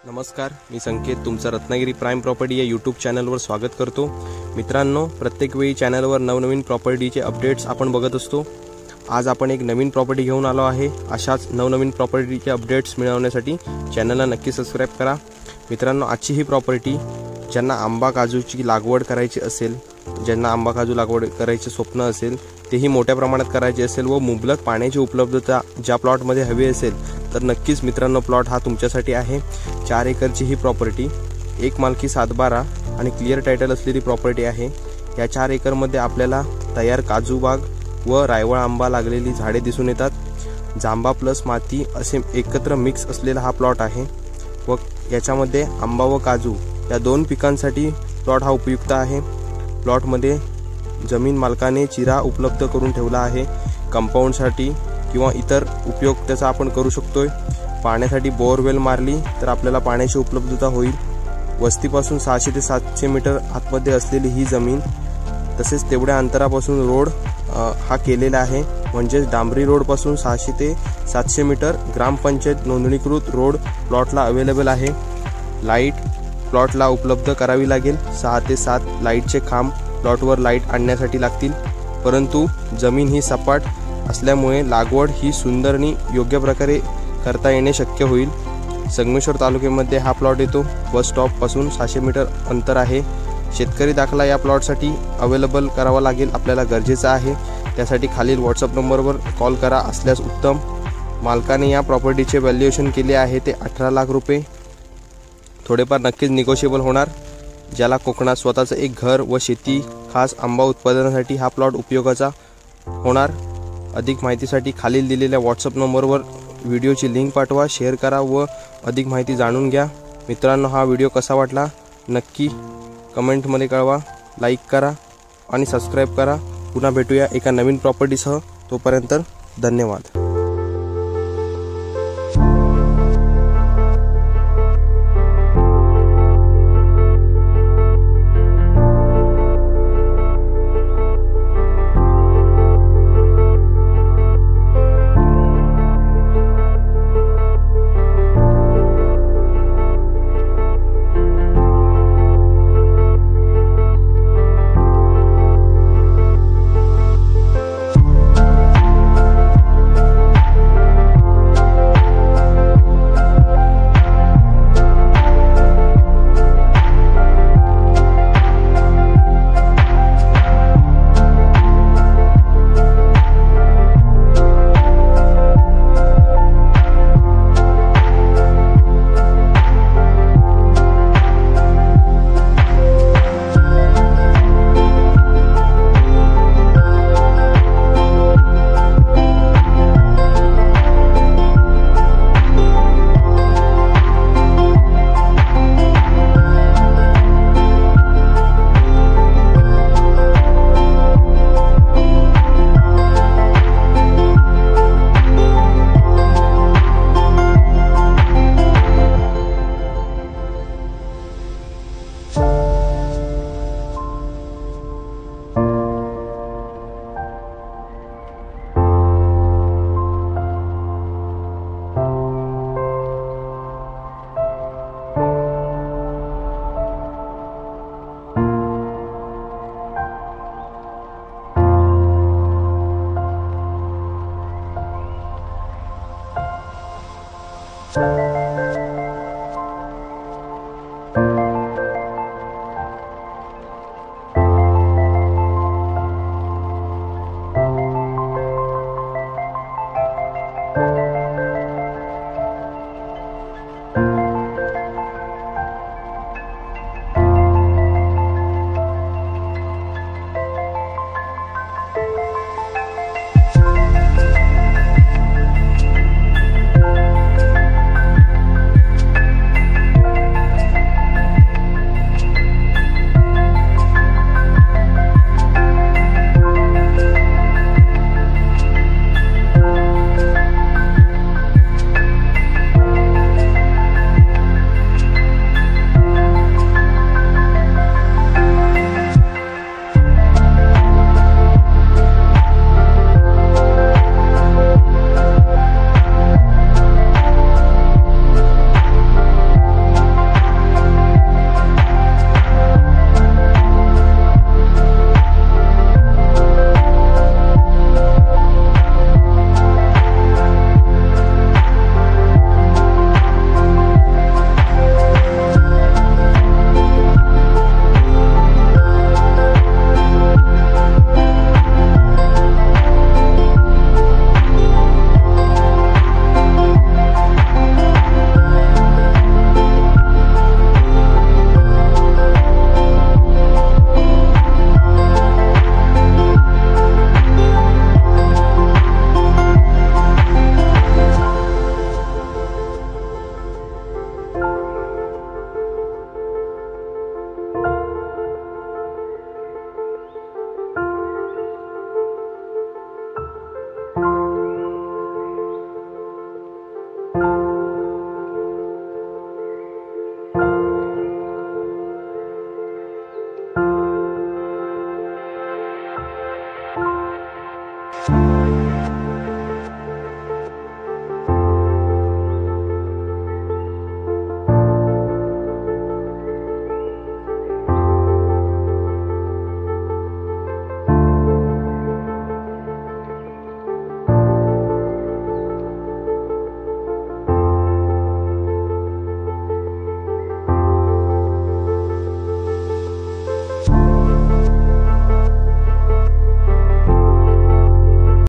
नमस्कार, मी संकेत तुमचं Ratnagiri prime property या यूट्यूब चॅनलवर स्वागत करतो। मित्रांनो, प्रत्येक वेळी चॅनलवर नवनवीन प्रॉपर्टीचे अपडेट्स आपण बघत असतो। आज आपण एक नवीन प्रॉपर्टी घेऊन आलो आहे। अशाच नवनवीन प्रॉपर्टीचे अपडेट्स मिळवण्यासाठी चॅनलला नक्की सबस्क्राइब करा। मित्रांनो, आजची ही प्रॉपर्टी ज्यांना आंबा काजूची लागवड करायची असेल, ज्यांना आंबा काजू लागवड करायचे स्वप्न असेल, तेही मोठ्या प्रमाणात करायचे असेल व मुबलक पाण्याची उपलब्धता ज्या प्लॉटमध्ये हवी असेल तर नक्कीच मित्रांनो प्लॉट हा तुमच्यासाठी आहे। 4 एकरची ही प्रॉपर्टी एक मालकी 7/12 आणि क्लिअर टायटल असलेली प्रॉपर्टी आहे। या 4 एकरमध्ये आपल्याला तयार काजू बाग व रायवळ आंबा लागलेली झाडे दिसून येतात। जांभा प्लस माती असे एकत्र मिक्स असलेला हा प्लॉट आहे व याच्यामध्ये आंबा व काजू या 2 पिकांसाठी प्लॉट हा उपयुक्त आहे। प्लॉटमध्ये जमीन मालकाने चिरा उपलब्ध करून ठेवला आहे। कंपाऊंडसाठी किंवा इतर उपयोग त्याचा आपण करू शकतोय। पाण्यासाठी बोरवेल मारली तर आपल्याला पाण्याची उपलब्धता होईल। वस्तीपासून 600 ते 700 मीटर आतमध्ये असलेली ही जमीन, तसेच तेवढ्या अंतरापासून रोड हा केलेला आहे। म्हणजे डांबरी रोड पासून 600 ते 700 मीटर ग्रामपंचायत नोंदणीकृत रोड प्लॉटला अवेलेबल आहे। लाईट प्लॉटला उपलब्ध करावी लागेल। 6 ते 7 लाईटचे खांब प्लॉटवर लाईट आणण्यासाठी लागतील, परंतु जमीन ही सपाट असल्यामुळे लागवड ही सुंदर आणि योग्य प्रकारे करता येणे शक्य होईल। संगमेश्वर तालुक्यामध्ये हा प्लॉट येतो। बस स्टॉप पासून 600 मीटर अंतर आहे। शेतकरी दाखला या प्लॉटसाठी अवेलेबल करावा लागेल, आपल्याला गरजेचा आहे। त्यासाठी खालील व्हॉट्सअप नंबरवर कॉल करा असल्यास उत्तम। मालकाने या प्रॉपर्टीचे व्हॅल्युएशन केले आहे ते 18 लाख रुपये। थोडेफार नक्कीच निगोशिएबल होणार। ज्याला कोकणात स्वतःचं एक घर व शेती, खास आंबा उत्पादनासाठी हा प्लॉट उपयोगाचा होणार। अधिक माहितीसाठी खालील दिलेल्या व्हॉट्सअप नंबरवर व्हिडिओची लिंक पाठवा, शेअर करा व अधिक माहिती जाणून घ्या। मित्रांनो, हा व्हिडिओ कसा वाटला नक्की कमेंटमध्ये कळवा, लाईक करा आणि सबस्क्राईब करा। पुन्हा भेटूया एका नवीन प्रॉपर्टीसह। तोपर्यंत धन्यवाद। you